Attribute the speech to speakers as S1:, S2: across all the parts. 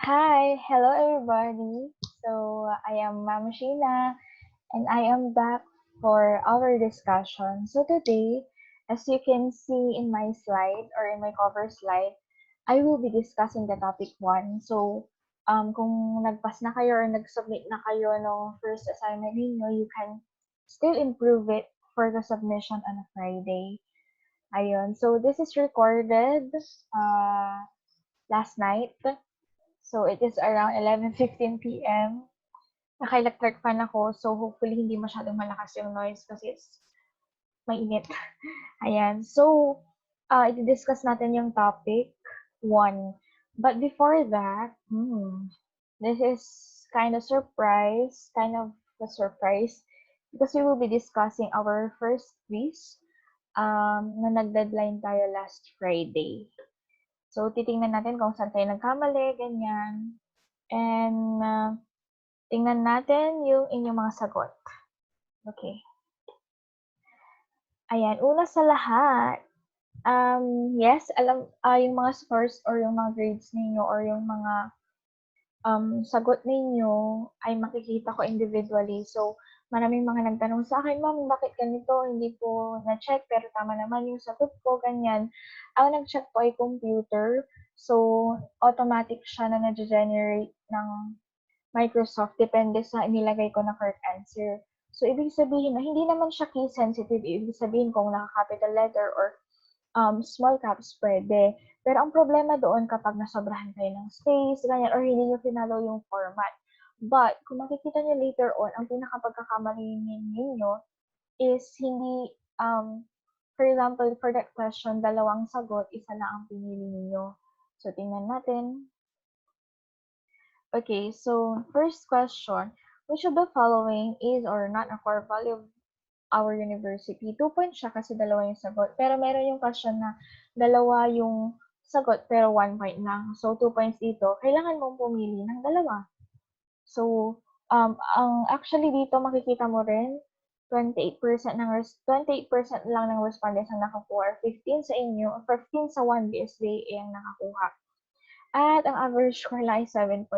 S1: Hi, hello everybody. I am Ma'am Sheena and I am back for our discussion. So today, as you can see in my slide or in my cover slide, I will be discussing the topic 1. Kung nagpas na kayo or nag-submit na kayo ng first assignment ninyo, you can still improve it for the submission on a Friday. Ayun. So this is recorded last night. So it is around 11:15 p.m. Naka-electric fan ako, so hopefully hindi masyadong malakas yung noise kasi it's mainit. Ayan. I-discuss natin yung topic 1. But before that, this is kind of a surprise because we will be discussing our first quiz na nag-deadline tayo last Friday. So, titingnan natin kung saan tayo nagkamali, ganyan. And tingnan natin yung inyong mga sagot. Okay. Ayan, una sa lahat, yes, yung mga scores or yung mga grades ninyo or yung mga sagot ninyo ay makikita ko individually. So, maraming mga nagtanong sa akin, "Ma'am, bakit ganito? Hindi po na-check pero tama naman yung sagot ko," ganyan. Ang nag-check po ay computer. So, automatic siya na nage-generate ng Microsoft depende sa inilagay ko na correct answer. So, ibig sabihin na hindi naman siya key sensitive. Ibig sabihin kung naka-capital letter or small caps pwede. Pero ang problema doon kapag nasobrahan kayo ng space, ganyan, or hindi nyo pinalo yung format. But, kung makikita nyo later on, ang pinakapagkakamali ninyo is hindi, for example, for that question, dalawang sagot, isa lang ang pinili ninyo. So, tingnan natin. Okay, so first question, which of the following is or not a core value of our university? 2 points siya kasi dalawa yung sagot. Pero meron yung question na dalawa yung sagot pero 1 point lang. So 2 points dito. Kailangan mong pumili ng dalawa. So, actually dito makikita mo rin 28% lang ng respondents ang nakakuha. 15 sa inyo, 15 sa 1 BSBA ang nakakuha. At ang average score lang ay 7.8.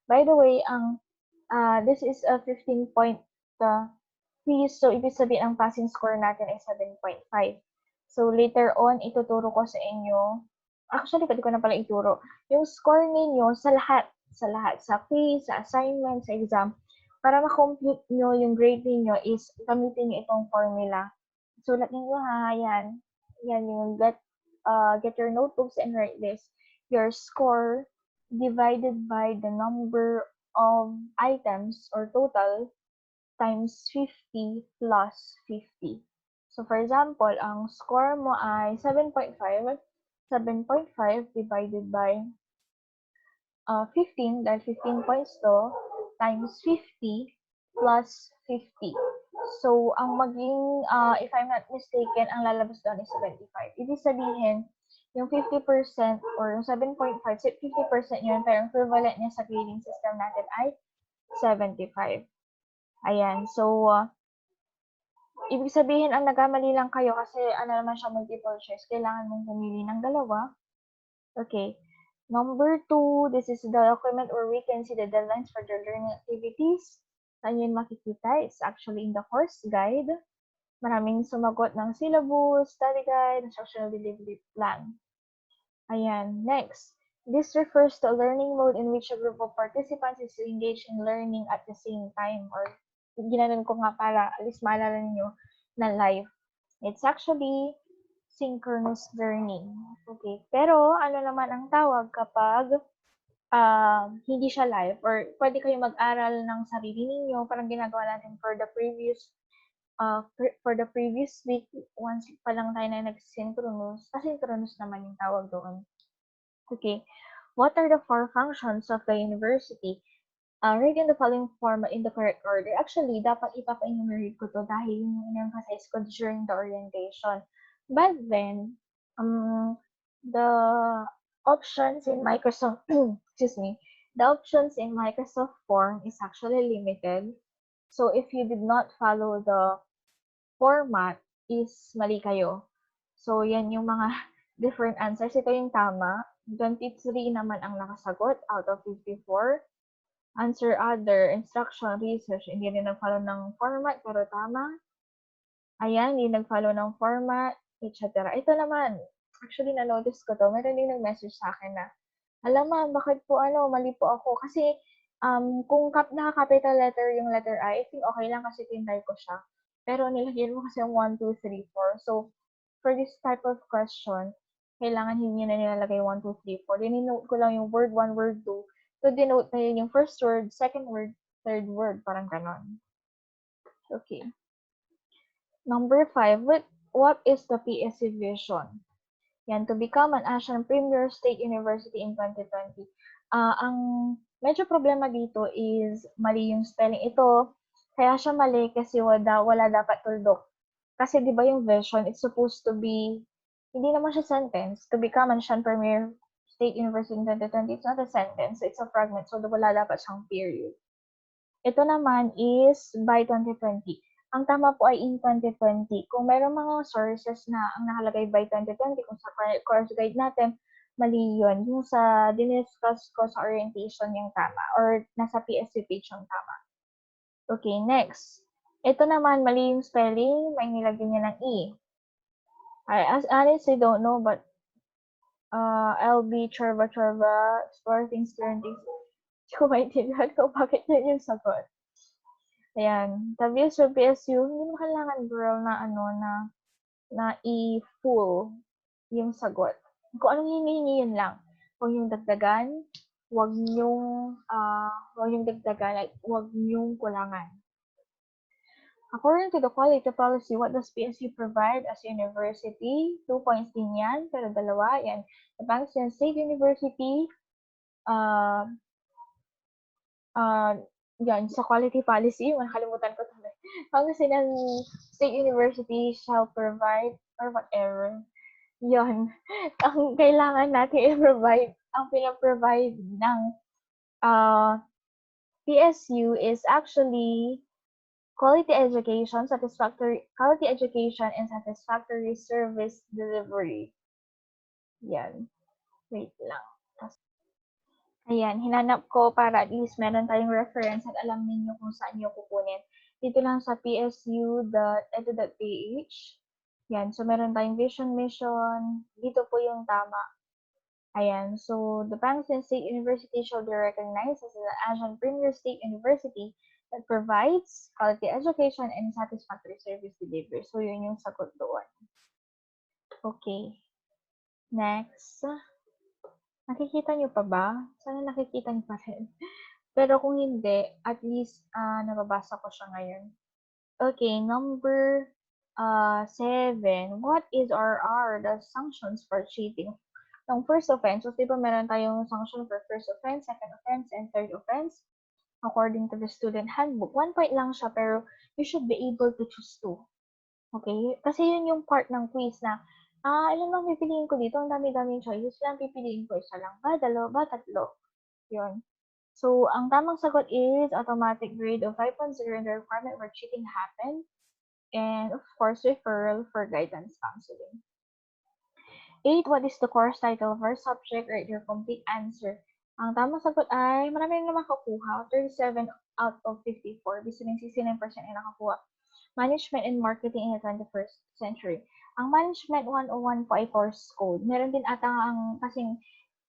S1: By the way, this is a 15-point quiz. So, ibig sabihin ang passing score natin ay 7.5. So, later on, ituturo ko sa inyo. Actually, pwede ko na pala ituro. Yung score ninyo sa lahat. Sa quiz, sa assignment, sa exam. Para ma-compute nyo yung grade ninyo is gamitin nyo itong formula. Sulat ninyo ha, yan. Yan yung get your notebooks and write this. Your score divided by the number of items or total times 50 plus 50. So, for example, ang score mo ay 7.5. 7.5 divided by 15, dahil 15 points to, times 50 plus 50. So, ang maging, if I'm not mistaken, ang lalabas doon is 75. Ibig sabihin, yung 50% or yung 7.5, 50% yun, pero ang equivalent niya sa grading system natin ay 75. Ayan. So, ibig sabihin, ang nagkamali lang kayo kasi ano naman siya multiple choice. Kailangan mong pumili ng dalawa. Okay. Number 2, this is the document where we can see the deadlines for the learning activities. Saan yun makikita? It's actually in the course guide. Maraming sumagot ng syllabus, study guide, instructional delivery plan. Ayan. Next, this refers to a learning mode in which a group of participants is engaged in learning at the same time. Or ginanon ko nga para at least maalala ninyo na live. It's actually synchronous learning. Okay. Pero ano naman ang tawag kapag hindi siya live or pwede kayo mag-aral ng sarili ninyo, parang ginagawa natin for the previous week, once pa lang tayo na nag-synchronous, asynchronous naman yung tawag doon. Okay. What are the 4 functions of the university? Read in the following format in the correct order. Actually, dapat ipapa-enumerate ko to dahil yung in-emphasize ko during the orientation. But then, the options in Microsoft, excuse me, the options in Microsoft Form is actually limited. So, if you did not follow the format, is mali kayo. So, yan yung mga different answers. Ito yung tama. 23 naman ang nakasagot out of 54. Answer other, instruction, research, hindi rin nag-follow ng format pero tama. Ayan, hindi nag-follow ng format, etc. Ito naman, actually na-notice ko 'to, meron ding nag-message sa akin na, "Hala ma'am, bakit po mali po ako." Kasi, kung naka-capital letter yung letter I think okay lang kasi tinry ko siya. Pero nilagyan mo kasi yung 1, 2, 3, 4. So, for this type of question, kailangan hindi na nilalagay 1, 2, 3, 4. Dinonote ko lang yung word 1, word 2 to denote na yun yung first word, second word, third word, parang gano'n. Okay. Number 5, what is the PSC vision? Yan, to become an Asian Premier State University in 2020. Ang medyo problema dito is mali yung spelling. Ito, kaya siya mali kasi wala dapat tuldok. Kasi di ba yung vision, it's supposed to be, hindi naman siya sentence. To become an Asian Premier State University in 2020, it's not a sentence, it's a fragment. So wala dapat siyang period. Ito naman is by 2020. Ang tama po ay in 2020. Kung merong mga sources na ang nakalagay by 2020, kung sa course guide natin, mali yun. Yung sa diniscuss ko sa orientation yung tama or nasa PSC page yung tama. Okay, next. Ito naman, mali yung spelling, may nilagay niya ng E. I honestly don't know, but LB, chorba, explore things, learn things. Hindi ko maintindihan kung bakit yun yung sagot. Ayan, the views of PSU, hindi mo kailangan girl na i-full yung sagot. Kung anong hinihingi yun lang. Huwag yung dagdagan, huwag yung dagdagan, like, huwag yung kulangan. According to the quality policy, what does PSU provide as a university? 2 points din yan, pero dalawa, yan. The Bangladesh State University, yan, sa quality policy, nakalimutan ko tuloy. Pangasinan State University shall provide or whatever. Yon. Ang kailangan natin i-provide, ang pinaprovide ng PSU is actually quality education and satisfactory service delivery. Yan. Wait lang. Ayan, hinanap ko para at least meron tayong reference at alam ninyo kung saan nyo kukunin. Dito lang sa psu.edu.ph. Yan, so meron tayong vision, mission. Dito po yung tama. Ayan, so the Bangladesh State University shall be recognized as an Asian Premier State University that provides quality education and satisfactory service delivery. So yun yung sagot doon. Okay. Next. Nakikita niyo pa ba? Sana nakikita niyo pa rin. Pero kung hindi, at least nababasa ko siya ngayon. Okay, number 7. What is RR, the sanctions for cheating? Ng first offense, so diba meron tayong sanction for first offense, second offense, and third offense? According to the student handbook, 1 point lang siya, pero you should be able to choose 2. Okay? Kasi yun yung part ng quiz na, ilan lang pipiliin ko dito? Ang dami-daming choices lang, pipiliin ko isa lang ba, dalawa ba, tatlo? Yun. So, ang tamang sagot is automatic grade of 5.0 in the requirement where cheating happened. And, of course, referral for guidance counseling. 8. What is the course title of our subject? Write your complete answer. Ang tamang sagot ay, marami na makakuha. 37 out of 54. Bisa ng 69% ay nakakuha. Management and Marketing in the 21st Century. Ang Management 101 po ay course code. Meron din ata kasing,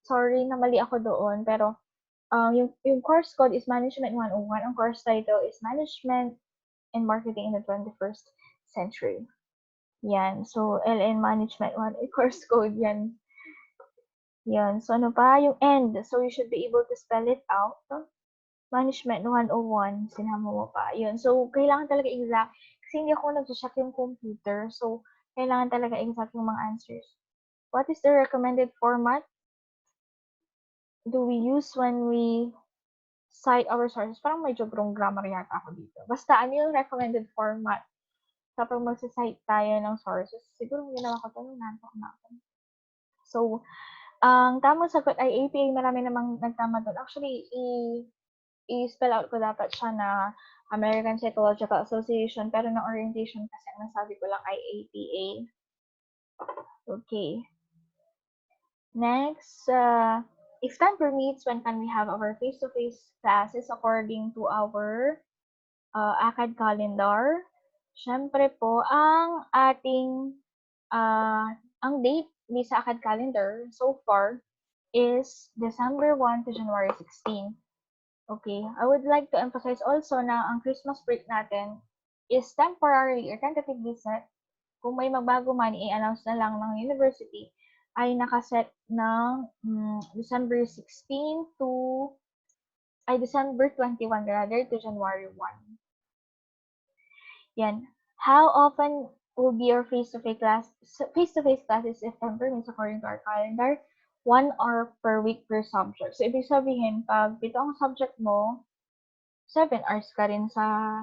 S1: sorry na mali ako doon, pero yung course code is Management 101. Ang course title is Management and Marketing in the 21st Century. Yan. So, LN Management 1, course code yan. Yan. So, ano pa? Yung end. So, you should be able to spell it out. Management 101. Sinama mo pa. Yun. So, kailangan talaga exact. Kasi hindi ako nag-check yung computer. So, kailangan talaga exact yung mga answers. What is the recommended format do we use when we cite our sources? Parang medyo wrong grammar yata ako dito. Basta, ano yung recommended format kapag mag-cite tayo ng sources? Siguro ginawa ko ito nung nantok na ako. So, ang tamang sagot ay APA. Marami namang nagtama doon. Actually, i-spell out ko dapat siya na American Psychological Association, pero ng orientation kasi ang nasabi ko lang ay APA. Okay. Next, if time permits, when can we have our face-to-face classes according to our ACAD calendar? Siyempre po, ang date ni sa ACAD calendar so far is December 1 to January 16. Okay, I would like to emphasize also na ang Christmas break natin is temporarily or tentatively set. Kung may magbago man, i-announce na lang ng university, ay nakaset ng December 16 to, December 21 rather, to January 1. Yan. How often will be your face-to-face classes if time permits according to our calendar? 1 hour per week per subject. So, ibig sabihin, pag 7 ang subject mo, 7 hours ka rin sa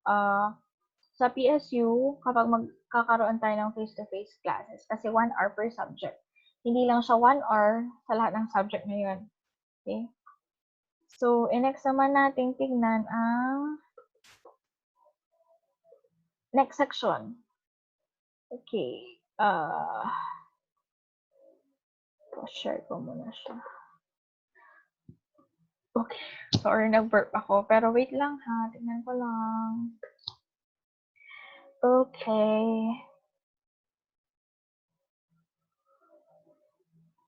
S1: ah, sa PSU kapag magkakaroon tayo ng face-to-face classes kasi 1 hour per subject. Hindi lang siya 1 hour sa lahat ng subject na yun. Okay? So, next naman natin tignan ang next section. Okay. Share ko muna siya. Okay. Sorry, nag-burp ako. Pero wait lang ha. Tignan ko lang. Okay.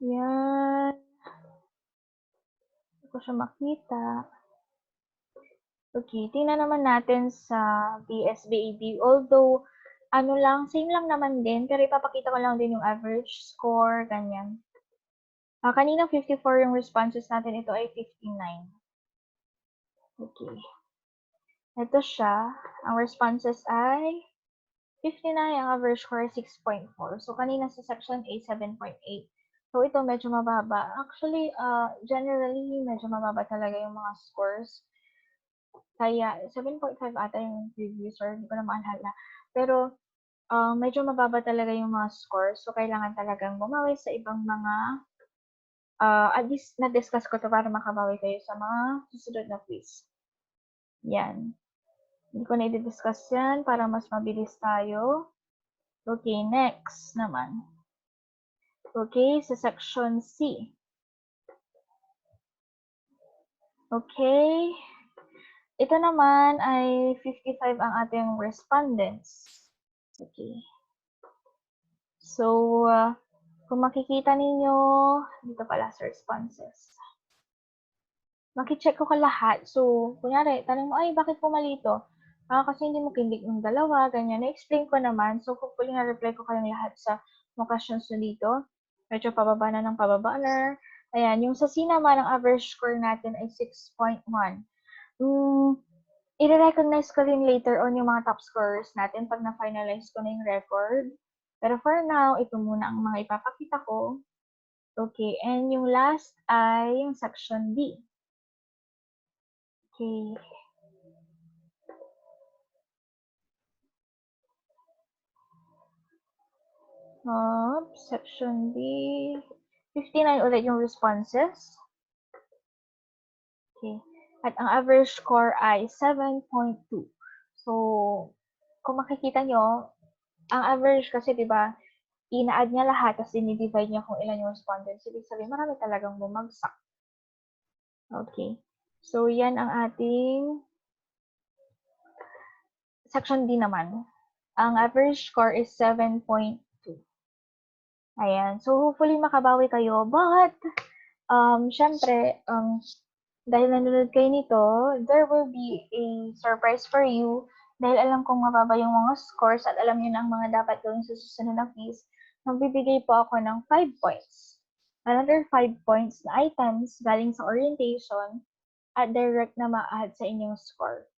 S1: Yan. Hindi ko siya makita. Okay, tingnan naman natin sa BSBAD. Although, same lang naman din, pero ipapakita ko lang din yung average score, ganyan. Kanina 54 yung responses natin, ito ay 59. Okay. Ito siya, ang responses ay 59, ang average score ay 6.4. So, kanina sa section A, 7.8. So, ito medyo mababa. Actually, generally, medyo mababa talaga yung mga scores. Kaya 7.5 ata yung previous or hindi ko na maalala. Pero medyo mababa talaga yung mga scores. So, kailangan talagang bumawi sa ibang mga at least na-discuss ko to para makabawi kayo sa mga susunod na quiz. Yan. Hindi ko na i-discuss yan para mas mabilis tayo. Okay, next naman. Okay, sa section C. Okay. Ito naman ay 55 ang ating respondents. Okay. So, kung makikita ninyo, dito pala sa responses. Maki-check ko lahat. So, kunyari, tanong mo, ay, bakit po mali ito? Kasi hindi mo kindig yung dalawa, ganyan. Na-explain ko naman. So, hopefully na-reply ko kayong lahat sa mga questions nyo dito. Medyo pababa na ng pababa na. Ayan, yung sa C naman, ang average score natin ay 6.1. I-recognize ko rin later on yung mga top scorers natin pag na-finalize ko na yung record. Pero for now, ito muna ang mga ipapakita ko. Okay, and yung last ay yung section D. Okay. Section D. 59 ulit yung responses. Okay. At ang average score ay 7.2. So, kung makikita nyo, ang average kasi, di ba, ina-add niya lahat, tapos dinidivide niya kung ilan yung respondents. Ibig sabihin, marami talagang bumagsak. Okay. So, yan ang ating section D naman. Ang average score is 7.2. Ayan. So, hopefully makabawi kayo. But, syempre, dahil nanonood kayo nito, there will be a surprise for you. Dahil alam kong mababa yung mga scores at alam niyo na ang mga dapat gawin sa susunod na quiz, magbibigay po ako ng 5 points. Another 5 points na items galing sa orientation at direct na ma-add sa inyong score.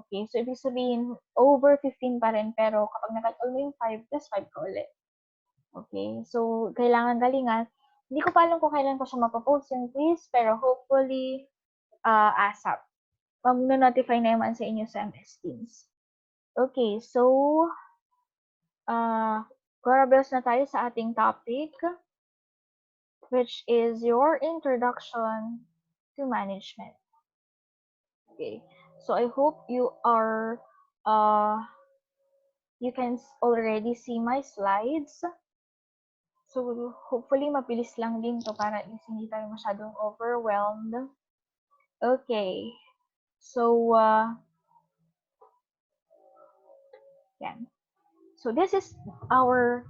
S1: Okay, so ibig sabihin, over 15 pa rin, pero kapag nag-add mo yung 5, plus 5 ka ulit. Okay, so kailangan galingan. Hindi ko pa alam kung kailan ko siya mapopost yung quiz, pero hopefully, ASAP. Mag-notify na naman sa inyo sa MS Teams. Okay, so, Corabels na tayo sa ating topic, which is your introduction to management. Okay, so I hope you are, you can already see my slides. So, hopefully, mabilis lang din to para at least hindi tayo masyadong overwhelmed. Okay. So, yan. So, this is our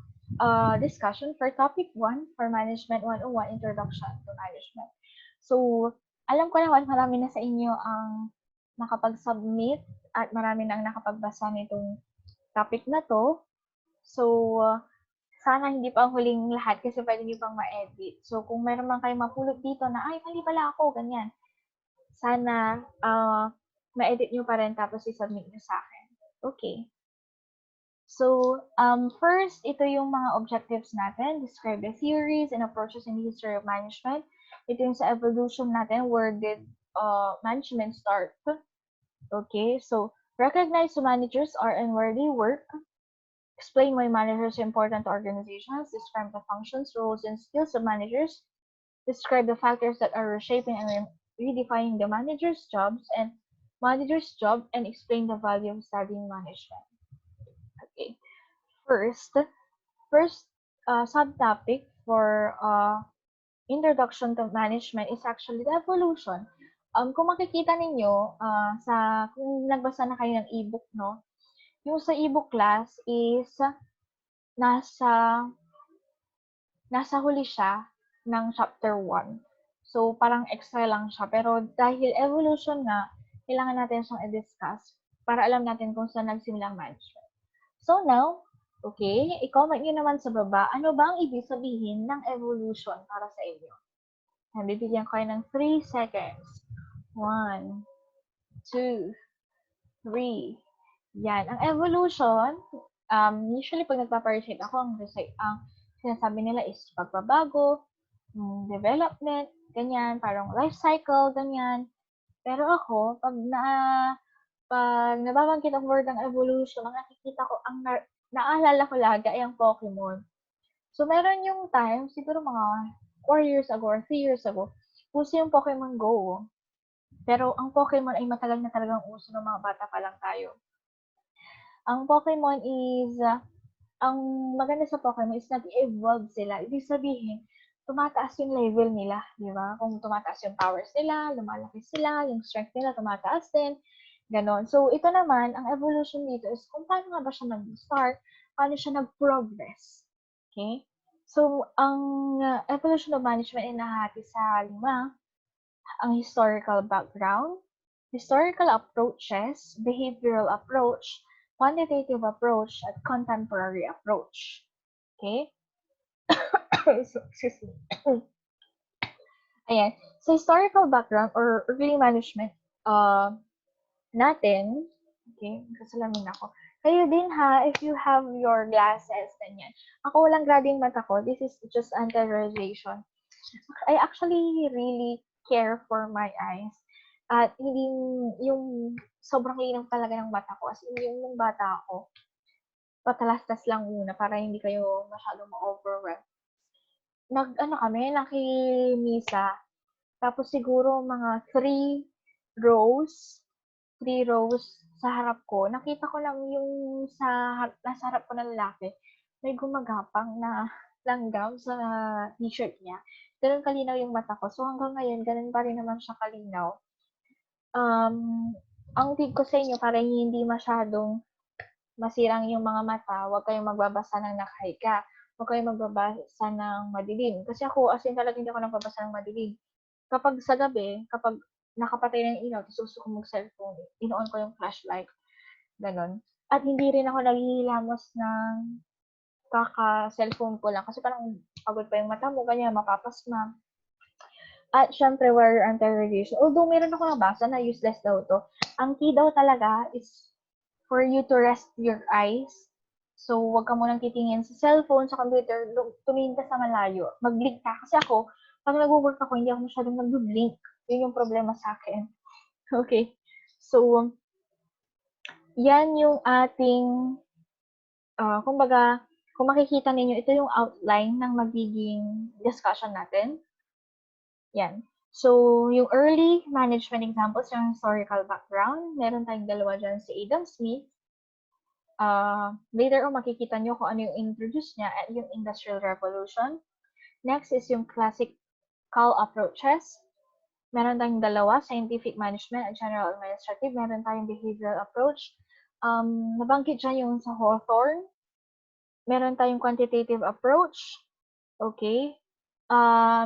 S1: discussion for topic 1 for Management 101, Introduction to Management. So, alam ko naman marami na sa inyo ang nakapag-submit at marami na ang nakapagbasa nitong topic na to. So, sana hindi pa ang huling lahat kasi pwede nyo pang ma-edit. So, kung meron man kayong mapulot dito na, ay, mali pala ako, ganyan. Sana ma-edit nyo pa rin tapos i-submit nyo sa akin. Okay. So, first, ito yung mga objectives natin. Describe the theories and approaches in the history of management. Ito yung sa evolution natin. Where did management start? Okay, so recognize who managers are and where they work. Explain why managers are important to organizations. Describe the functions, roles, and skills of managers. Describe the factors that are reshaping and redefining the manager's jobs and manager's job, and explain the value of studying management. Okay. First subtopic for introduction to management is actually the evolution. Kung makikita ninyo, kung nagbasa na kayo ng ebook, no? Yung sa ebook class is nasa huli siya ng chapter 1. So, parang extra lang siya. Pero dahil evolution nga, kailangan natin siyang i-discuss para alam natin kung saan nagsimula ang management. So now, okay, i-comment nyo naman sa baba, ano ba ang ibig sabihin ng evolution para sa inyo? Bibigyan ko kayo ng 3 seconds. 1, 2, 3. Yan. Ang evolution, usually pag nagpa-appreciate ako, ang sinasabi nila is pagbabago, development, ganyan, parang life cycle, ganyan. Pero ako, pag nababanggit ang word ng evolution, ang nakikita ko, naalala ko lagi ay ang Pokemon. So, meron yung time, siguro mga 4 years ago or 3 years ago, uso yung Pokemon Go. Pero ang Pokemon ay matagal na talagang uso ng mga bata pa lang tayo. Ang Pokemon is, ang maganda sa Pokemon is nag-evolve sila. Ibig sabihin, tumataas yung level nila, di ba? Kung tumataas yung powers nila, lumalaki sila, yung strength nila tumataas din, ganon. So, ito naman, ang evolution dito is kung paano nga ba siya nag-start, paano siya nag-progress. Okay? So, ang evolution of management ay nahati sa 5. Ang historical background, historical approaches, behavioral approach, quantitative approach, at contemporary approach. Okay? So, excuse me. Ayan. So, historical background or early management natin, okay, kasalamin ako. Kayo din ha, if you have your glasses, ganyan. Ako walang grading mata ko. This is just anti-radiation. I actually really care for my eyes. At hindi yung sobrang linaw talaga ng mata ko. As in, yung nung bata ako, patalastas lang muna para hindi kayo masyadong ma-overwhelm. Nakimisa. Tapos siguro mga 3 rows sa harap ko. Nakita ko lang yung nasa harap ko na lalaki, may gumagapang na langgam sa t-shirt niya. Ganun kalinaw yung mata ko. So hanggang ngayon, ganun pa rin naman siya kalinaw. Ang tip ko sa inyo, para hindi masyadong masirang yung mga mata, huwag kayong magbabasa ng nakahiga. Huwag kayong magbabasa ng madilim. Kasi ako, as in talaga hindi ako nagbabasa ng madilim. Kapag sa gabi, kapag nakapatay na yung ilaw, tapos gusto ko mag-cellphone, ino-on ko yung flashlight. Ganon. At hindi rin ako naghihilamos ng kaka-cellphone ko lang. Kasi parang pagod pa yung mata mo, ganyan, mapapasma. At syempre, wear anti-radiation. Although meron ako nabasa na useless daw to. Ang key daw talaga is for you to rest your eyes. So, wag ka munang titingin sa cellphone, sa computer, tumingin ka sa malayo. Mag-blink ka. Kasi ako, pag nag-work ako, hindi ako masyadong nag-blink. Yun yung problema sa akin. Okay. So, yan yung ating, kumbaga, kung makikita ninyo, ito yung outline ng magiging discussion natin. Yan. So, yung early management examples, yung historical background, meron tayong dalawa dyan, si Adam Smith Later on, makikita nyo kung ano yung introduce niya at yung Industrial Revolution. Next is yung classical approaches. Meron tayong dalawa, scientific management at general administrative. Meron tayong behavioral approach. Nabanggit dyan yung sa Hawthorne. Meron tayong quantitative approach. Okay.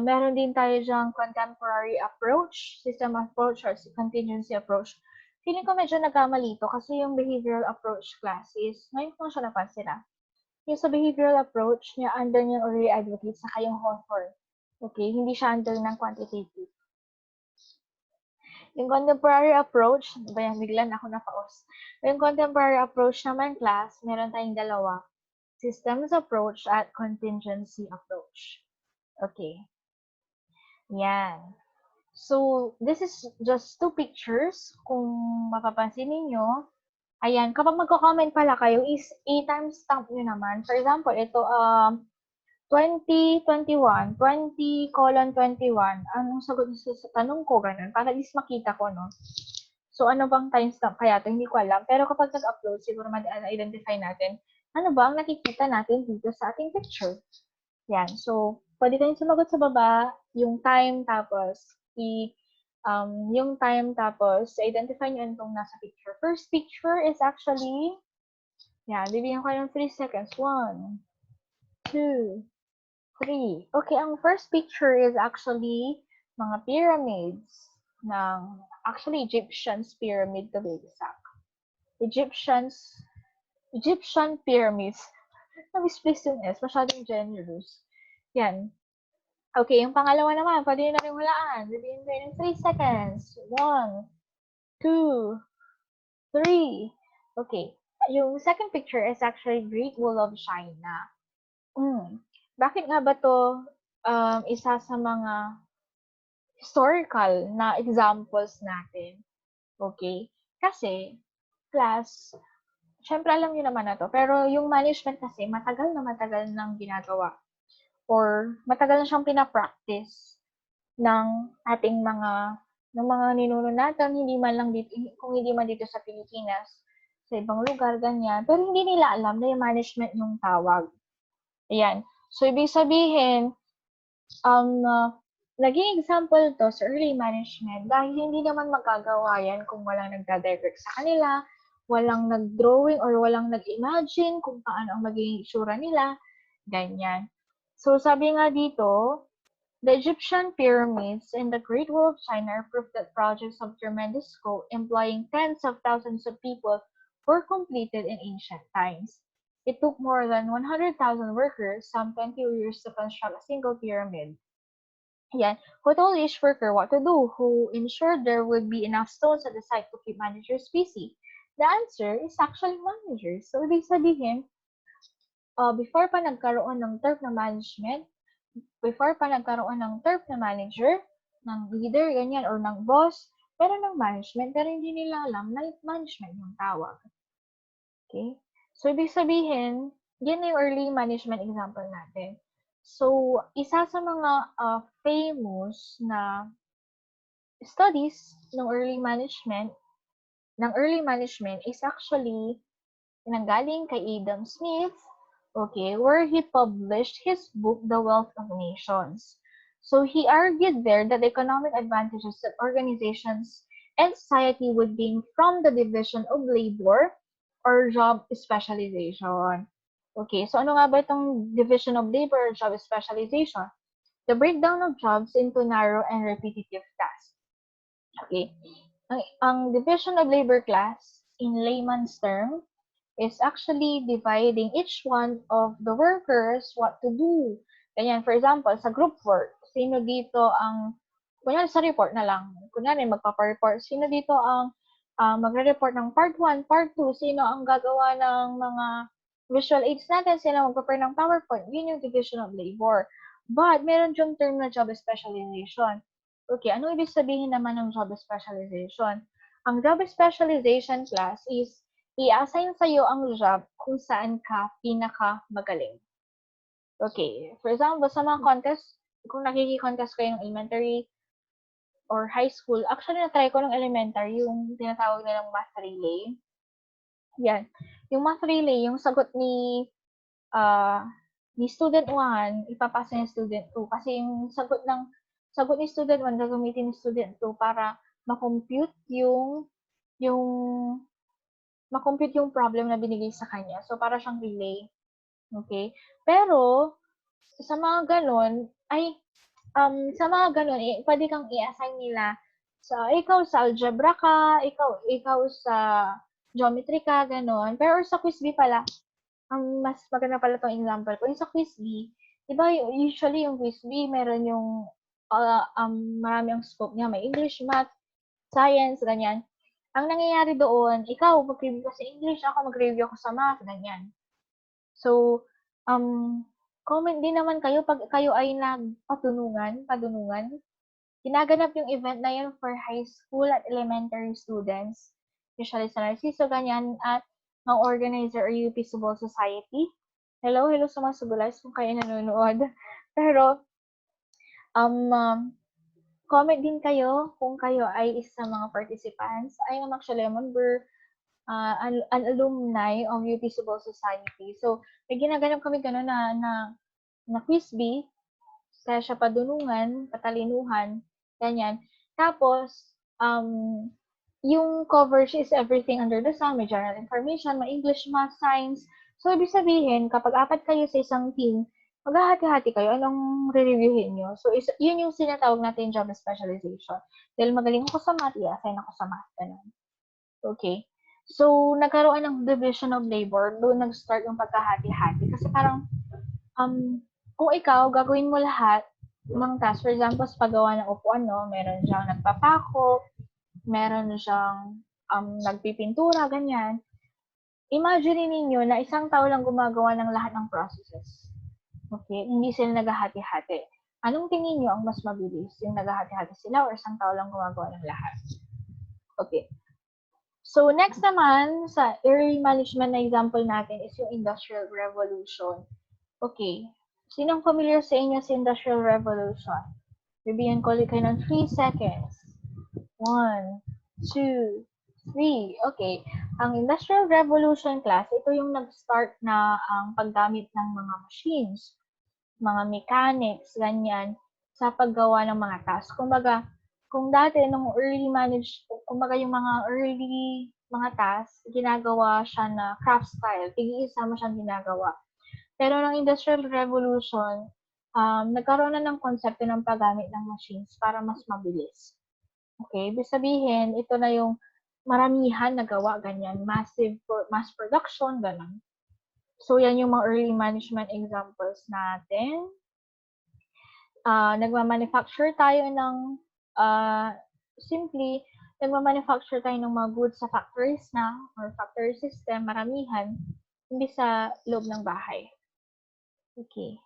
S1: Meron din tayo dyan contemporary approach, system approach, or contingency approach. Feeling ko medyo nagkamali ito kasi yung behavioral approach class is, ngayon ko siya napansin yung sa behavioral approach, niya under niya already advocate sa kayong Hawthorne. Okay, hindi siya under ng quantitative. Yung contemporary approach, ba yan, biglan ako na-pause. Yung contemporary approach naman class, meron tayong dalawa. Systems approach at contingency approach. Okay. Yan. So, this is just two pictures. Kung mapapansin ninyo, ayan, kapag magko-comment pala kayo, is i-timestamp nyo naman. For example, ito, 2021, 20:21, anong sagot nyo sa tanong ko, ganun, para at least makita ko, no? So, ano bang timestamp kaya ito? Hindi ko alam. Pero kapag nag-upload, siguro ma-identify natin, ano ba ang nakikita natin dito sa ating picture? Yan. So, pwede tayong sumagot sa baba, yung time, tapos, yung time, tapos, identify nyo itong nasa picture. First picture is actually, yan, bibigyan ko ng 3 seconds. 1, 2, 3. Okay, ang first picture is actually mga pyramids ng, actually, Egyptian's pyramid to be exact. Egyptian pyramids. Na-misplace yung S, masyadong generous. Yan. Okay, yung pangalawa naman, pwede nyo na rin hulaan. Bibigyan kayo ng 3 seconds. 1, 2, 3. Okay. Yung second picture is actually Great Wall of China. Bakit nga ba to isa sa mga historical na examples natin? Okay? Kasi, class, syempre alam niyo naman na to, pero yung management kasi matagal nang ginagawa or matagal na siyang pinapractice ng ating mga ninuno natin, hindi man lang dito, kung hindi man dito sa Pilipinas, sa ibang lugar, ganyan. Pero hindi nila alam na yung management yung tawag. Ayan. So, ibig sabihin, naging example to sa early management dahil hindi naman magagawa yan kung walang nagda-direct sa kanila, walang nag-drawing or walang nag-imagine kung paano ang magiging itsura nila, ganyan. So, sabi nga dito, the Egyptian pyramids and the Great Wall of China are proof that projects of tremendous scope employing tens of thousands of people were completed in ancient times. It took more than 100,000 workers, some 20 years to construct a single pyramid. Yan. Who told each worker what to do? Who ensured there would be enough stones at the site to keep managers busy? The answer is actually managers. So, ibig sabihin, before pa nagkaroon ng term na management, before pa nagkaroon ng term na manager, ng leader, ganyan, or ng boss, pero ng management, pero hindi nila alam na management yung tawag. Okay? So, ibig sabihin, yan yung early management example natin. So, isa sa mga famous na studies ng early management is actually nanggaling kay Adam Smith, okay, where he published his book, The Wealth of Nations. So he argued there that the economic advantages that organizations and society would gain from the division of labor or job specialization. Okay, so ano nga ba itong division of labor or job specialization? The breakdown of jobs into narrow and repetitive tasks. Okay, ang division of labor class, in layman's term, is actually dividing each one of the workers what to do. Ganyan, for example, sa group work, sino dito ang, kunyari sa report na lang, kunyari magpapa-report, sino dito ang magre-report ng part 1, part 2, sino ang gagawa ng mga visual aids natin, sino mag-prepare ng PowerPoint, yun yung division of labor. But, meron yung term na job specialization. Okay, ano ibig sabihin naman ng job specialization? Ang job specialization class is i-assign sa'yo ang job kung saan ka pinaka-magaling. Okay, for example, sa mga contest, kung nakiki-contest kayo ng elementary or high school, actually na-try ko ng elementary, yung tinatawag nilang math relay. Yan. Yung math relay, yung sagot ah, ni student 1, ipapasa ni student 2. Kasi yung sagot ni student 1, gagamitin ni student 2 para ma-compute yung ma-compute yung problem na binigay sa kanya. So, para siyang relay. Okay? Pero, sa mga ganon, sa mga ganon, pwede kang i-assign nila ikaw sa algebra ka, ikaw sa geometry ka, ganon. Pero sa quiz B pala, mas maganda pala tong example ko. Yung sa quiz B, diba usually yung quiz B, meron yung marami ang scope niya. May English, math, science, ganyan. Ang nangyayari doon, ikaw mag-review ka sa English, ako mag-review ako sa math, ganyan. So, comment din naman kayo pag kayo ay padunungan. Ginaganap yung event na yun for high school at elementary students. Usually sa Narciso, ganyan, at ng organizer or UP Subol Society. Hello sa mga Subulites kung kayo nanonood. Pero, comment din kayo kung kayo ay isa sa mga participants. I am actually a member, an alumni of UP Subol Society. So, may ginaganap kami gano'n na quiz bee, kaya siya padunungan, patalinuhan, ganyan. Tapos, yung coverage is everything under the sun, may general information, may English, math, science. So, ibig sabihin, kapag apat kayo sa isang team, maghahati-hati kayo, anong re-reviewin nyo? So, yun yung sinatawag natin job specialization. Dahil magaling ako sa math, i-assign ako sa math. Ganun. Okay. So, nagkaroon ng division of labor, doon nag-start yung pagkahati-hati. Kasi parang, kung ikaw, gagawin mo lahat ng task. For example, sa paggawa ng upuan, no, meron siyang nagpapako, meron siyang nagpipintura, ganyan. Imagine ninyo na isang tao lang gumagawa ng lahat ng processes. Okay? Hindi sila naghahati-hati. Anong tingin nyo ang mas mabilis? Yung naghahati-hati sila or isang tao lang gumagawa ng lahat? Okay. So, next naman, sa early management na example natin is yung Industrial Revolution. Okay. Sinong familiar sa inyo sa Industrial Revolution? Bibigyan ko ulit kayo ng 3 seconds. 1, 2, 3. Okay. Ang Industrial Revolution class, ito yung nag-start na ang paggamit ng mga machines, mga mechanics, ganyan, sa paggawa ng mga tasks. Kumbaga, kung dati, nung kumbaga yung mga early mga tasks, ginagawa siya na craft style. Tig-iisa mo siyang ginagawa. Pero ng Industrial Revolution, nagkaroon na ng konsepto ng paggamit ng machines para mas mabilis. Okay? Ibig sabihin, ito na yung maramihan na gawa, ganyan. Mass production, ganun. So, yan yung mga early management examples natin. Nagmamanufacture tayo ng, simply, nagmamanufacture tayo ng mga goods sa factories na, or factory system, maramihan, hindi sa loob ng bahay. Okay.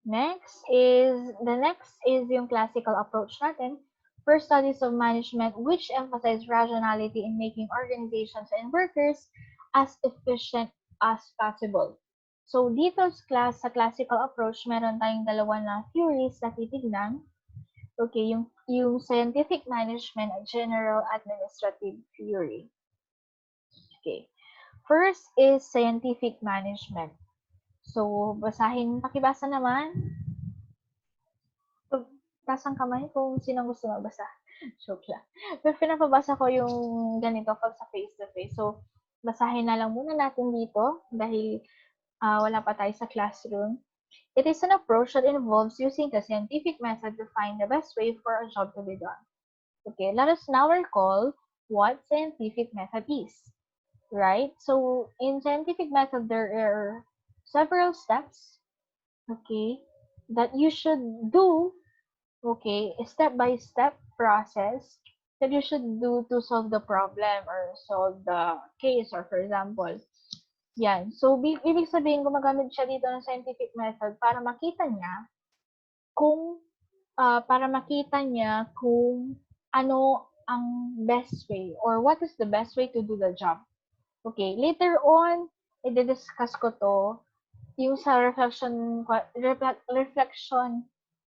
S1: The next is yung classical approach natin for studies of management which emphasize rationality in making organizations and workers as efficient as possible. So, dito sa classical approach, meron tayong dalawa na theories na titignan. Okay, yung scientific management at general administrative theory. Okay. First is scientific management. So, pakibasa naman. Taas ang kamay kung sinong gusto magbasa. Joke lang. Pero pinapabasa ko yung ganito pag sa face-to-face. So, basahin na lang muna natin dito dahil wala pa tayo sa classroom. It is an approach that involves using the scientific method to find the best way for a job to be done. Okay, let us now recall what scientific method is. Right? So, in scientific method, there are several steps, okay, that you should do, okay, step-by-step process that you should do to solve the problem or solve the case, or for example, yan. So, ibig sabihin, gumagamit siya dito ng scientific method para makita niya kung ano ang best way or what is the best way to do the job. Okay, later on, i-discuss ko to yung sa reflection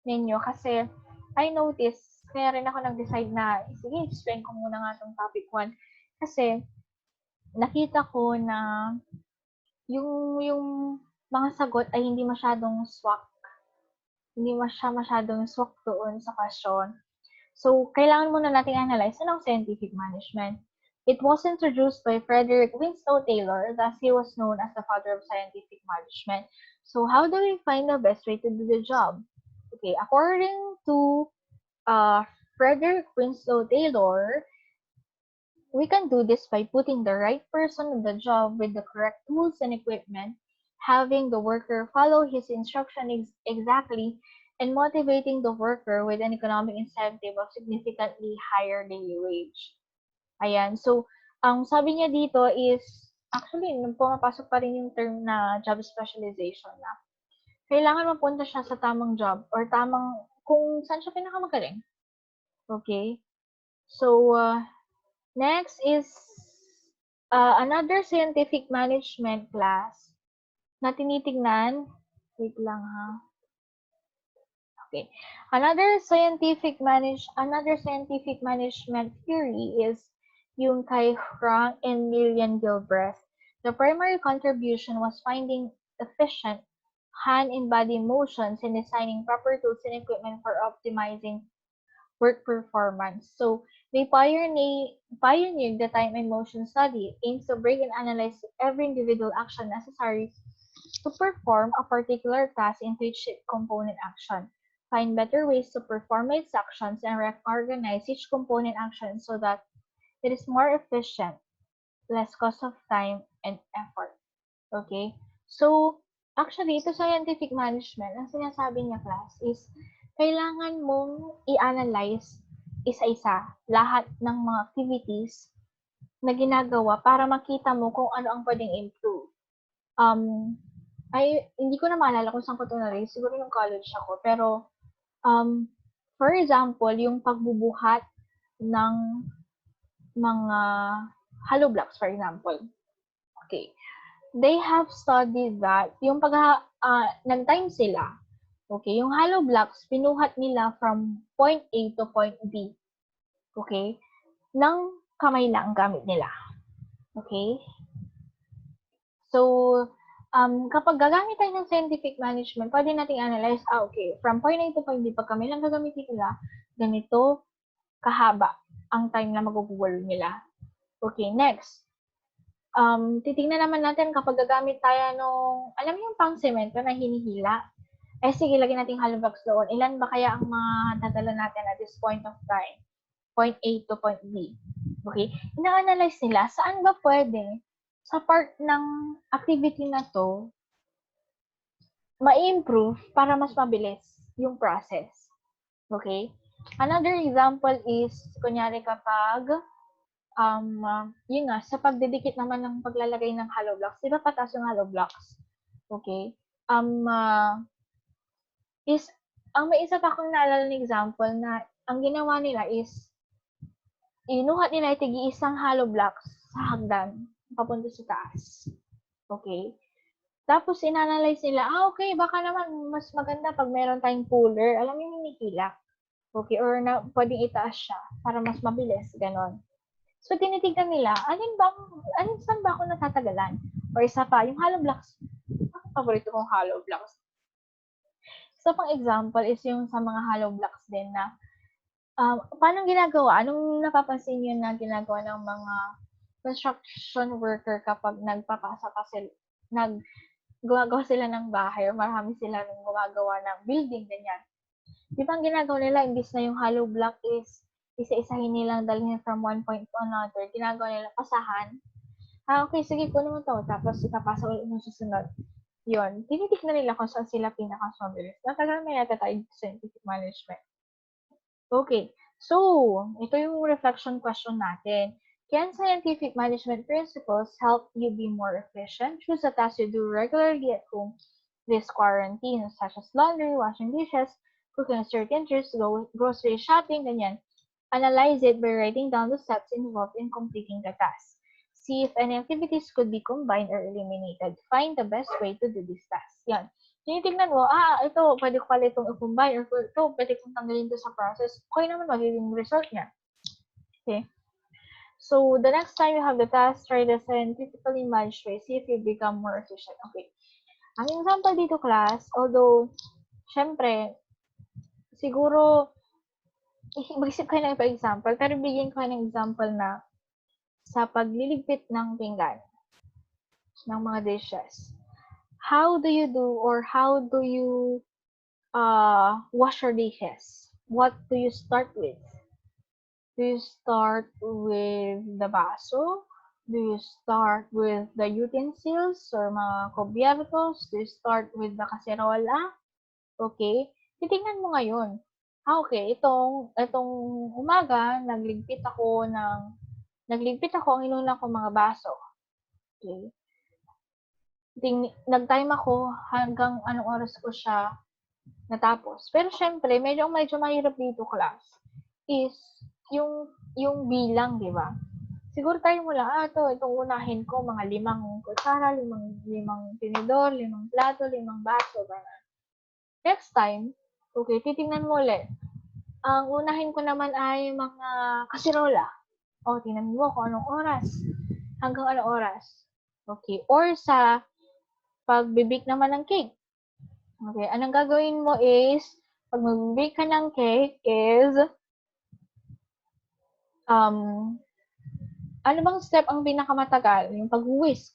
S1: ninyo kasi I noticed, kaya rin ako nag-decide na, sige, explain ko muna nga itong topic 1. Kasi, nakita ko na yung mga sagot ay hindi masyadong swak, hindi masyadong swak doon sa question. So, kailangan muna nating analyze anong scientific management. It was introduced by Frederick Winslow Taylor, thus he was known as the father of scientific management. So, how do we find the best way to do the job? Okay, according to uh, Frederick Winslow Taylor, we can do this by putting the right person on the job with the correct tools and equipment, having the worker follow his instruction exactly, and motivating the worker with an economic incentive of significantly higher daily wage. Ayan. So, ang sabi niya dito is, actually, nung pumapasok pa rin yung term na job specialization na kailangan mapunta siya sa tamang job or tamang kung saan siya pinakamagaling. Okay? So, next is another scientific management class na tinitignan. Wait lang ha. Okay. Another scientific management theory is yung kay Frank and Lillian Gilbreth. The primary contribution was finding efficient hand and body motions and designing proper tools and equipment for optimizing work performance. So they pioneered the time and motion study, aims to break and analyze every individual action necessary to perform a particular task into each component action, find better ways to perform its actions, and organize each component action so that it is more efficient, less cost of time and effort. Okay? So, actually, ito scientific management, ang sinasabi niya, class, is kailangan mong i-analyze isa-isa lahat ng mga activities na ginagawa para makita mo kung ano ang pwedeng improve. Hindi ko na maalala kung saan ko ito na-raise. Siguro yung college ako. Pero, for example, yung pagbubuhat ng mga hollow blocks, for example. Okay. They have studied that yung nag-time sila. Okay, yung hollow blocks, pinuhat nila from point A to point B. Okay? Nang kamay lang ang gamit nila. Okay? So, kapag gagamit tayo ng scientific management, pwede nating analyze, okay, from point A to point B, pag kami lang gagamitin nila, ganito kahaba ang time na magugulo nila. Okay, next. Titingnan naman natin kapag gagamit tayo nung, alam mo yung pang semento na hinihila? Sige, lagyan natin hollow blocks doon. Ilan ba kaya ang madadala natin at this point of time? Point A to point B. Okay? Ina-analyze nila, saan ba pwede sa part ng activity na to ma-improve para mas mabilis yung process. Okay? Another example is, kunyari kapag yun nga, sa pagdidikit naman ng paglalagay ng hollow blocks, di ba patas yung hollow blocks? Okay? May isa pa akong naalala ng example na ang ginawa nila is, inuhat nila tig-iisang hollow blocks sa hagdan, papunta sa taas. Okay? Tapos, inanalyze nila, okay, baka naman mas maganda pag meron tayong puller. Alam mo yung hinihila. Okay? Or na, pwedeng itaas siya para mas mabilis. Ganon. So, tinitignan nila, saan ba ako natatagalan? Or isa pa, yung hollow blocks. Ang paborito kong hollow blocks. So, pang example is yung sa mga hollow blocks din na, paano ginagawa? Anong napapansin nyo na ginagawa ng mga construction worker kapag gumagawa sila ng bahay o marami sila nang gumagawa ng building, ganyan. Di ba ang ginagawa nila, imbis na yung hollow block is isa-isahin nilang dalhin from one point to another, ginagawa nila pasahan. Okay, sige, kunin mo to. Tapos ipapasa ulit mo susunod. Yun. Tinitignan nila kung saan sila pinaka-mabilis. Natagal may yata tayo scientific management. Okay. So, ito yung reflection question natin. Can scientific management principles help you be more efficient? Choose a task you do regularly at home this quarantine, such as laundry, washing dishes, cooking a certain dish, grocery shopping, ganyan. Analyze it by writing down the steps involved in completing the task. See if any activities could be combined or eliminated. Find the best way to do this task. Yan. Tinitignan mo, ito, pwede ko pala itong i-combine or ito, pwede kong tanggalin ito sa process. Okay naman magiging result niya. Okay. So, the next time you have the task, try the scientifically managed way. See if you become more efficient. Okay. Ang example dito, class, although, syempre, siguro, mag-isip kayo ng example, pero bigyan ko kayo ng example na sa pagliligpit ng pinggan, ng mga dishes. How do you do or how do you wash your dishes? What do you start with? Do you start with the baso? Do you start with the utensils or mga kubyertos? Do you start with the kaserola? Okay? Titingnan mo ngayon. Okay, itong umaga, nagligpit ako, ang inuna ko mga baso. Okay? Nag-time ako hanggang anong oras ko siya natapos. Pero syempre, medyo mahirap dito, class, is yung bilang, di ba? Siguro tayo mo lang, itong unahin ko, mga 5 kutsara, 5 tinidor, 5 plato, 5 baso, ganun. Next time, okay, titingnan mo ulit. Ang unahin ko naman ay mga kasirola. O, tingnan mo kung anong oras. Hanggang anong oras. Okay. Or sa pagbibake naman ng cake. Okay. Anong gagawin mo is, pag mag-bake ka ng cake is, ano bang step ang pinakamatagal? Yung pag-whisk.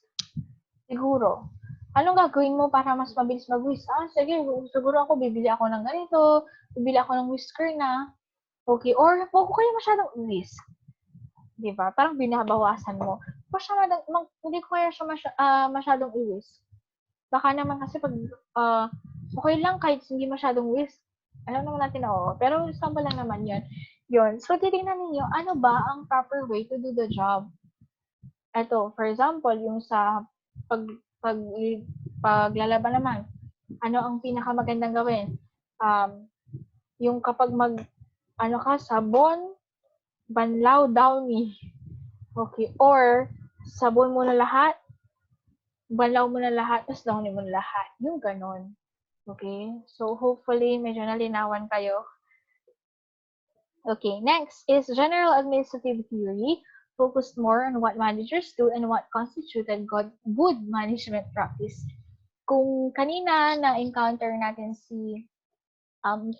S1: Siguro. Anong gagawin mo para mas mabilis mag-whisk? Sige, siguro ako, bibili ako ng ganito, bibili ako ng whisker na. Okay, or huwag ko kayo masyadong whisk. Diba? Parang binabawasan mo. Hindi ko kaya siya masyadong i-whisk. Baka naman kasi pag, okay lang kahit hindi masyadong whisk. Alam naman natin na oo. Pero sample lang naman yun. So, titignan ninyo, ano ba ang proper way to do the job? Ito, for example, yung sa paglalaban naman, ano ang pinakamagandang gawin? Yung kapag sabon, banlaw, downy. Okay. Or, sabon mo na lahat, banlaw mo na lahat, tapos downy mo na lahat. Yung ganon. Okay? So, hopefully, medyo nalinawan kayo. Okay, next is general administrative theory, focused more on what managers do and what constituted good management practice. Kung kanina na-encounter natin si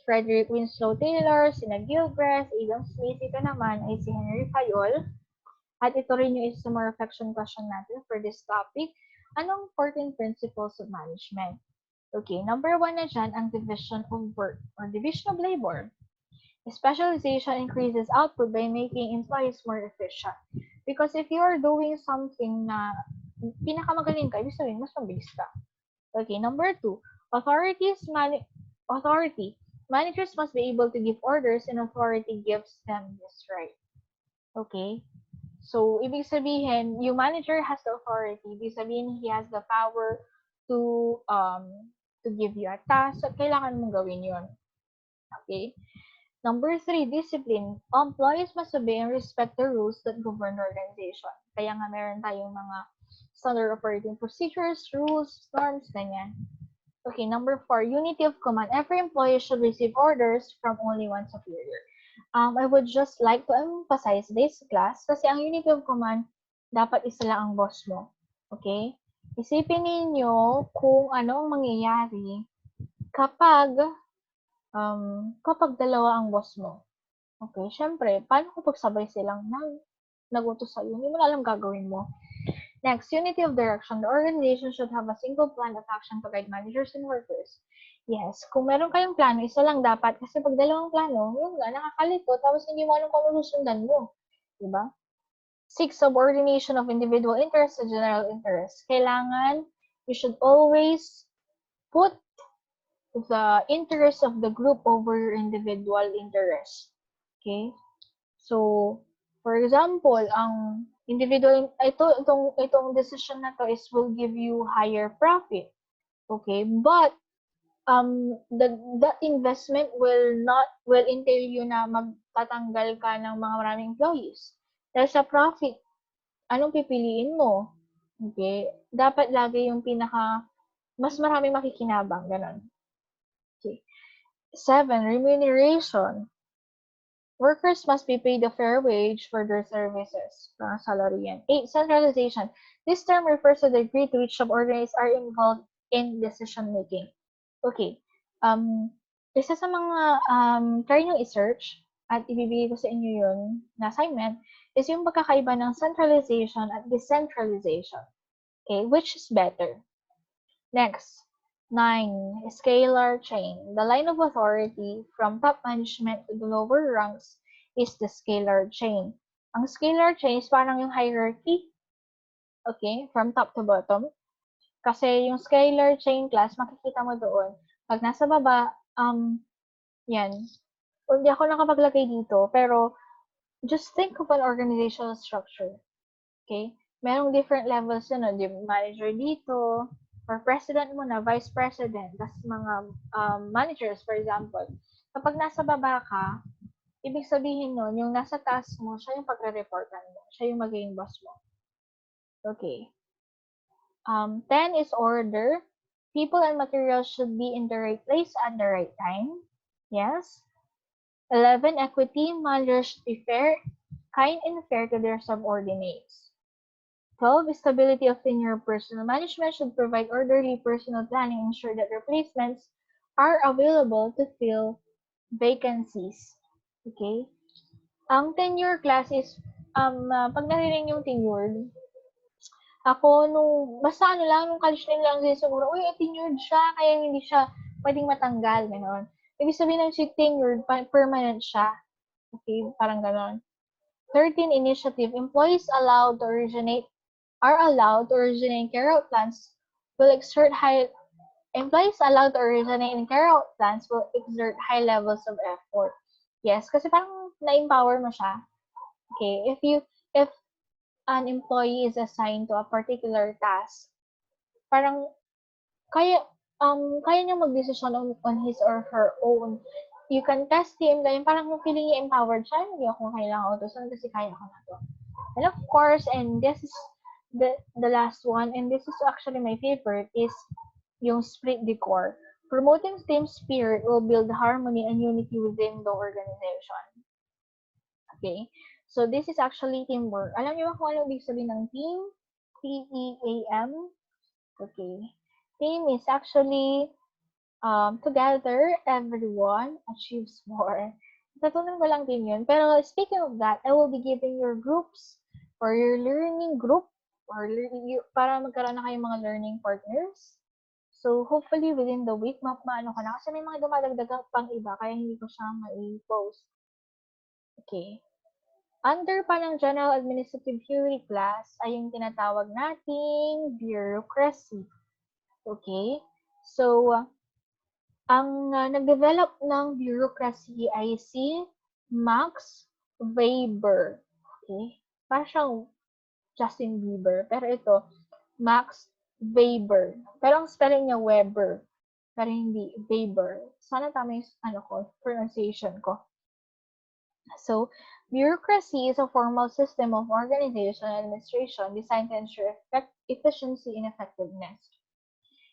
S1: Frederick Winslow Taylor, si Gilbreth, Adam Smith, ito naman ay si Henry Fayol. At ito rin yung isa mga reflection question natin for this topic. Anong 14 principles of management? Okay, number 1 na dyan, ang division of work or division of labor. Specialization increases output by making employees more efficient. Because if you are doing something na pinakamagaling ka, ibig sabihin, mas mabilis ka. Okay, number 2, authority. Managers must be able to give orders and authority gives them this right. Okay? So, ibig sabihin, yung manager has the authority. Ibig sabihin, he has the power to give you a task at kailangan mong gawin yun. Okay? Number 3, discipline. Employees must obey and respect the rules that govern the organization. Kaya nga meron tayong mga standard operating procedures, rules, norms, ganyan. Okay, number 4, unity of command. Every employee should receive orders from only one superior. I would just like to emphasize this, class, kasi ang unity of command, dapat isa lang ang boss mo. Okay? Isipin ninyo kung ano ang mangyayari kapag dalawa ang boss mo. Okay, syempre, paano kung pagsabay silang nag-utos sa'yo? Hindi mo na alam gagawin mo. Next, unity of direction. The organization should have a single plan of action to guide managers and workers. Yes, kung meron kayong plano, isa lang dapat. Kasi pag dalawang plano, yun nga, nakakalito, tapos hindi mo alam kung ano susundan mo. Diba? 6, subordination of individual interests to general interests. Kailangan, you should always put the interest of the group over your individual interest. Okay? So, for example, ang individual, itong decision na to is will give you higher profit. Okay? But, that investment will entail you na magtatanggal ka ng mga maraming employees. Dahil sa profit, anong pipiliin mo? Okay? Dapat lagi yung mas maraming makikinabang, ganon. Okay. 7, remuneration. Workers must be paid a fair wage for their services. Parang salary yan. 8. Centralization. This term refers to the degree to which subordinates are involved in decision making. Okay. Isa sa mga try nyo i-search at ibibigay ko sa inyo yun na assignment is yung pagkakaiba ng centralization at decentralization. Okay, which is better? Next, 9. Scalar chain. The line of authority from top management to the lower ranks is the scalar chain. Ang scalar chain is parang yung hierarchy, okay, from top to bottom. Kasi yung scalar chain class, makikita mo doon, pag nasa baba, yan. Hindi ako nakapaglagay dito, pero just think of an organizational structure. Okay? Merong different levels yun, no? Manager dito, or president mo na, vice president, tas mga managers, for example. Kapag nasa baba ka, ibig sabihin nun, yung nasa taas mo, siya yung pagre-reportan mo. Siya yung magiging boss mo. Okay. 10 is order. People and materials should be in the right place at the right time. Yes. 11, equity. Managers should be fair, kind, and fair to their subordinates. 12, stability of tenure. Personnel management should provide orderly personal planning and ensure that replacements are available to fill vacancies. Okay? Ang tenure class is, pag narinig yung tenured, ako basta ano lang, nung college time lang din siguro, uy, tenured siya, kaya hindi siya pwedeng matanggal, gano'n. Ibig sabihin ng si tenured, permanent siya. Okay, parang gano'n. 13, initiative. Employees are allowed to originate carry-out plans will exert high employees allowed to originate and carry out plans will exert high levels of effort. Yes, kasi parang na-empower mo siya. Okay, if an employee is assigned to a particular task, parang kaya kaya niya magdesisyon on his or her own. You can test him, ganyan, parang feeling niya empowered siya, hindi ako kailangan utusan kasi kaya ko na to. And of course, and this is the last one, and this is actually my favorite, is yung split decor. Promoting team spirit will build harmony and unity within the organization. Okay? So, this is actually teamwork. Alam niyo ba kung ano ibig sabihin ng team? T-E-A-M? Okay. Team is actually together, everyone achieves more. Natutunan ko lang din yun. Pero speaking of that, I will be giving your groups or your learning group or para magkaroon na kayong mga learning partners. So, hopefully within the week, maano ka na. Kasi may mga dumadagdag pang iba, kaya hindi ko siya mai-post. Okay. Under pa ng General Administrative Theory class ay yung tinatawag nating Bureaucracy. Okay? So, ang nag-develop ng Bureaucracy ay si Max Weber. Okay? Parang siyang Justin Bieber. Pero ito, Max Weber. Pero ang spelling niya Weber. Pero hindi Weber. Sana tama yung pronunciation ko. So, bureaucracy is a formal system of organization and administration designed to ensure efficiency and effectiveness.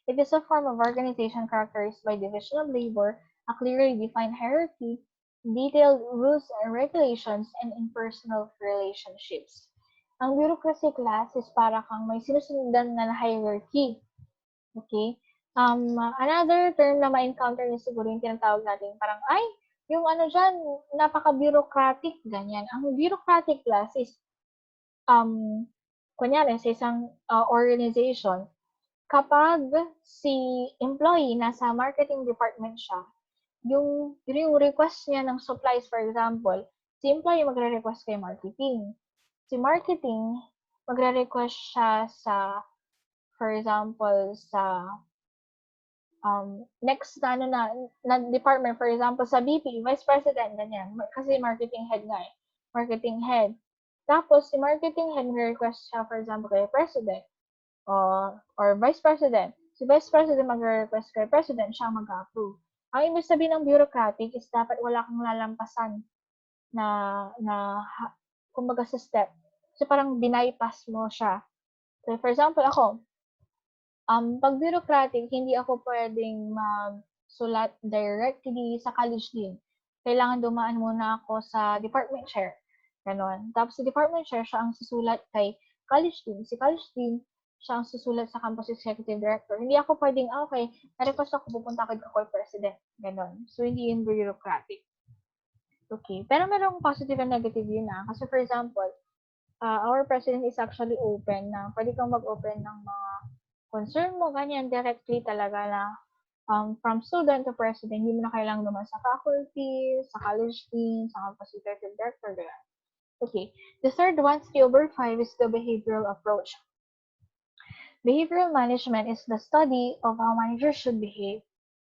S1: It is a form of organization characterized by division of labor, a clearly defined hierarchy, detailed rules and regulations, and impersonal relationships. Ang bureaucracy class is para kang may sinusundan na hierarchy. Okay? Another term na ma-encounter niyo siguro yung tinatawag natin parang, ay, yung ano dyan, napaka-bureaucratic, ganyan. Ang bureaucratic class is, kunyari, sa isang organization, kapag si employee nasa marketing department siya, yung request niya ng supplies, for example, si employee magre-request kay marketing. Si marketing, magre-request siya sa, for example, sa next na department, for example, sa VP, Vice President, ganyan. Kasi marketing head nga eh. Marketing head. Tapos, si marketing head mag-request siya, for example, kay President or Vice President. Si Vice President mag-request kay President, siya mag-approve. Ang ibig sabihin ng bureaucratic is dapat wala kang lalampasan kumbaga sa step. So, parang bypass mo siya. So, for example, ako, pag bureaucratic, hindi ako pwedeng magsulat directly sa college din. kailangan dumaan muna ako sa department chair. Ganon. Tapos si department chair, siya ang susulat kay college dean. Si college dean, siya ang susulat sa campus executive director. Hindi ako pwedeng, okay, na-request ako pupunta kay ako president. Ganon. So, hindi yun bureaucratic. Okay. Pero merong positive and negative yun Kasi for example, our president is actually open na pwede kang mag-open ng mga concern mo, ganyan, directly talaga na from student to president, hindi mo na kailangan naman sa faculty, sa college dean, sa campus executive director, ganyan. Okay. The third one, 3/5, is the behavioral approach. Behavioral management is the study of how managers should behave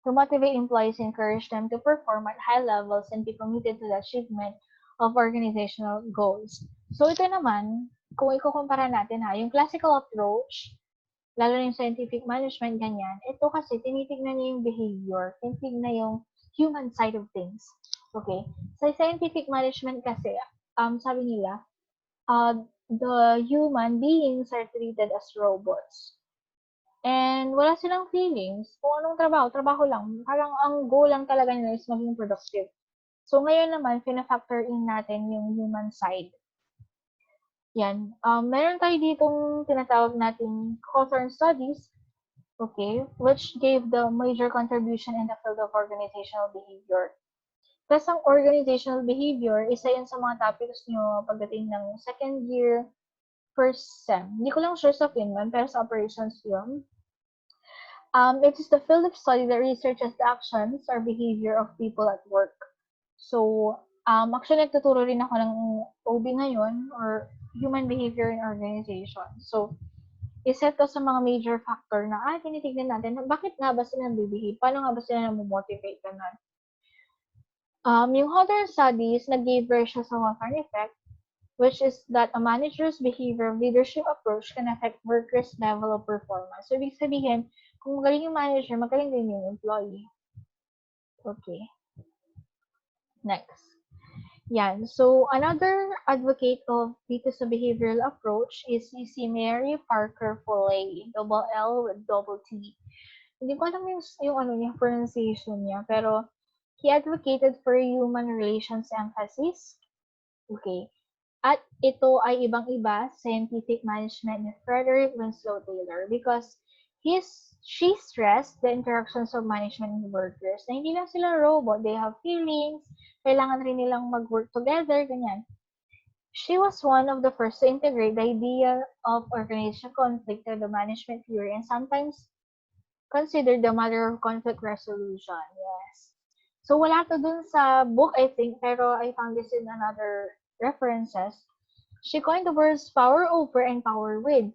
S1: to motivate employees, encourage them to perform at high levels, and be committed to the achievement of organizational goals. So ito naman, kung ikukumpara natin yung classical approach, lalo na yung scientific management, ganyan, ito kasi tinitignan niya yung behavior, tinitignan na yung human side of things. Okay? Sa scientific management kasi, sabi nila, the human beings are treated as robots. And wala silang feelings. Kung anong trabaho, trabaho lang. Parang ang goal lang talaga nila is maging productive. So ngayon naman, fina-factor in natin yung human side. Yan. Meron tayo ditong tinatawag nating Hawthorne studies, okay, which gave the major contribution in the field of organizational behavior. Kasi ang organizational behavior, isa yan sa mga topics nyo pagdating ng second year, first sem. Hindi ko lang sure sa Finland, pero sa operations yun. It is the field of study that researches the actions or behavior of people at work. So, actually, nagtuturo rin ako ng OB ngayon or human behavior in organization. So, isa to sa mga major factor na, tinitignan natin, bakit nga ba sila nabibehave? Paano nga ba sila namomotivate? Ganun. Yung Hawthorne studies, nag-give siya sa Hawthorne effect, which is that a manager's behavior leadership approach can affect workers' level of performance. So, ibig sabihin, kung magaling yung manager, magaling din yung employee. Okay. Next. Yan. So, another advocate of dito sa behavioral approach is si Mary Parker Foley, double L with double T. Hindi ko alam yung ano niya, pronunciation niya, pero he advocated for human relations emphasis. Okay. At ito ay ibang-iba scientific management ni Frederick Winslow Taylor because she stressed the interactions of management and workers na hindi lang sila robot, they have feelings, kailangan rin nilang mag-work together, ganyan. She was one of the first to integrate the idea of organizational conflict to the management theory and sometimes considered the matter of conflict resolution. Yes. So wala to dun sa book, I think, pero I found this in another references. She coined the words power over and power with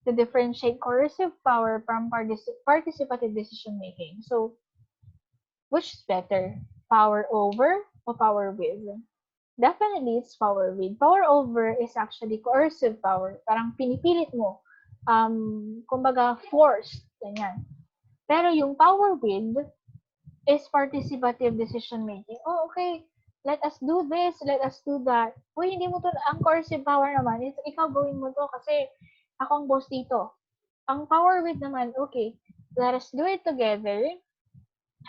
S1: to differentiate coercive power from participative decision making. So, which is better? Power over or power with? Definitely, it's power with. Power over is actually coercive power. Parang pinipilit mo. Kumbaga, forced. Ganyan. Pero yung power with is participative decision making. Oh, okay. Let us do this. Let us do that. Uy, hindi mo to, ang coercive power naman is ikaw gawin mo to kasi ako ang boss dito. Ang power with naman, okay, let us do it together.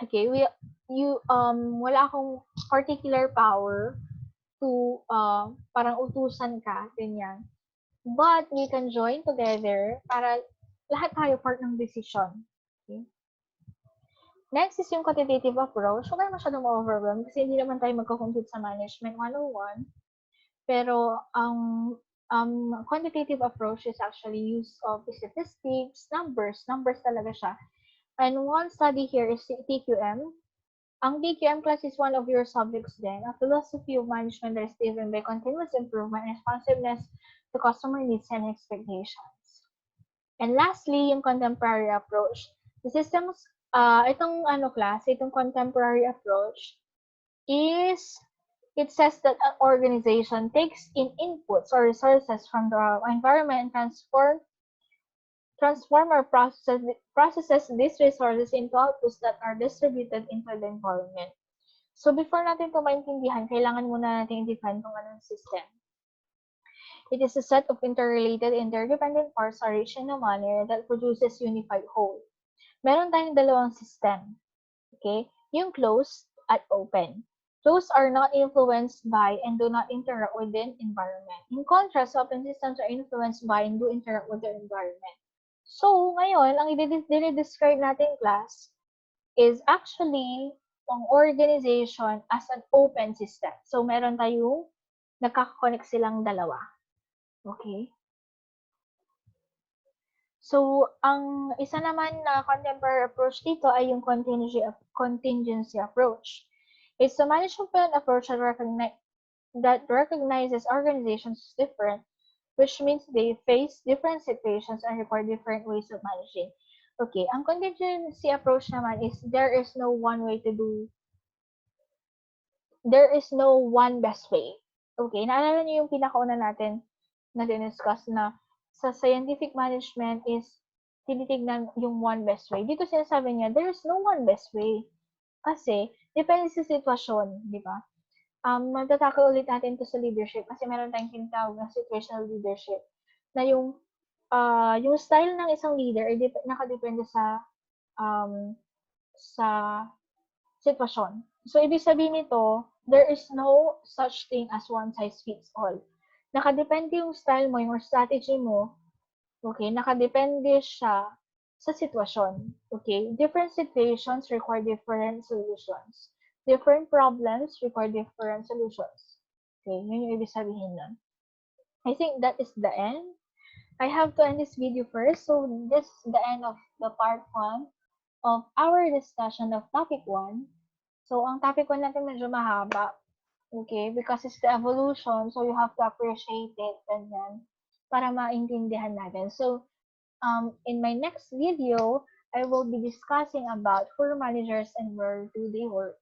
S1: Okay, wala akong particular power to, parang utusan ka, ganyan. But we can join together para lahat tayo part ng decision. Okay? Next is yung quantitative approach. Huwag kayo masyadong ma-overwhelm kasi hindi naman tayo magko-compute sa Management 101. Pero ang quantitative approach is actually use of statistics, numbers talaga siya. And one study here is TQM. Ang TQM class is one of your subjects din. A philosophy of management that is driven by continuous improvement and responsiveness to customer needs and expectations. And lastly, yung contemporary approach. The systems itong itong contemporary approach is, it says that an organization takes in inputs or resources from the environment and transform or processes these resources into outputs that are distributed into the environment. So before natin ito maintindihan, kailangan muna natin i-define kung anong system. It is a set of interrelated, interdependent parts arranged in a manner that produces unified whole. Meron tayong dalawang system. Okay? Yung closed at open. Those are not influenced by and do not interact with the environment. In contrast, open systems are influenced by and do interact with the environment. So, ngayon, ang i-describe natin class is actually ang organization as an open system. So, meron tayong nagkaka-connect silang dalawa. Okay? So, ang isa naman na contemporary approach dito ay yung contingency approach. It's a management approach that recognizes organizations as different, which means they face different situations and require different ways of managing. Okay, ang contingency approach naman is there is no one best way. Okay, naalala niyo yung pinakauna natin na diniscuss na sa scientific management is tinitignan yung one best way. Dito sinasabi niya, there is no one best way. Kasi, depende sa sitwasyon, di ba? Magtataka ulit natin to sa leadership kasi meron tayong tinatawag na situational leadership na yung style ng isang leader ay nakadepende sa sitwasyon. So, ibig sabihin nito, there is no such thing as one size fits all. Nakadepende yung style mo, yung strategy mo, okay, nakadepende siya sa sitwasyon. Okay? Different situations require different solutions. Different problems require different solutions. Okay? Yun yung ibig sabihin nun. I think that is the end. I have to end this video first. So, this is the end of the part 1 of our discussion of topic 1. So, ang topic 1 natin medyo mahaba. Okay? Because it's the evolution, so you have to appreciate it and then para maintindihan natin. So, in my next video, I will be discussing about who managers and where do they work.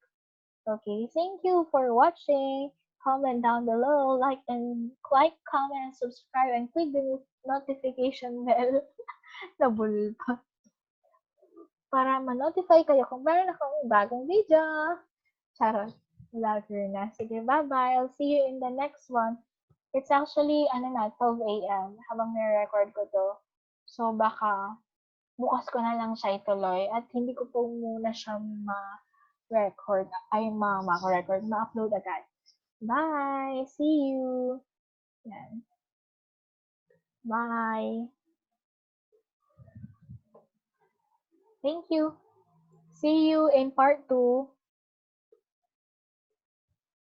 S1: Okay, thank you for watching. Comment down below, like, comment, subscribe, and click the notification bell na bulpa para ma-notify kayo kung meron akong bagong video. Charot. Louder na. Sige, bye-bye. I'll see you in the next one. It's actually, 12 a.m. habang nire-record ko to. So, baka bukas ko na lang siya ituloy at hindi ko po muna siya ma-record, ma-upload agad. Bye! See you! Yan. Bye! Thank you! See you in part 2.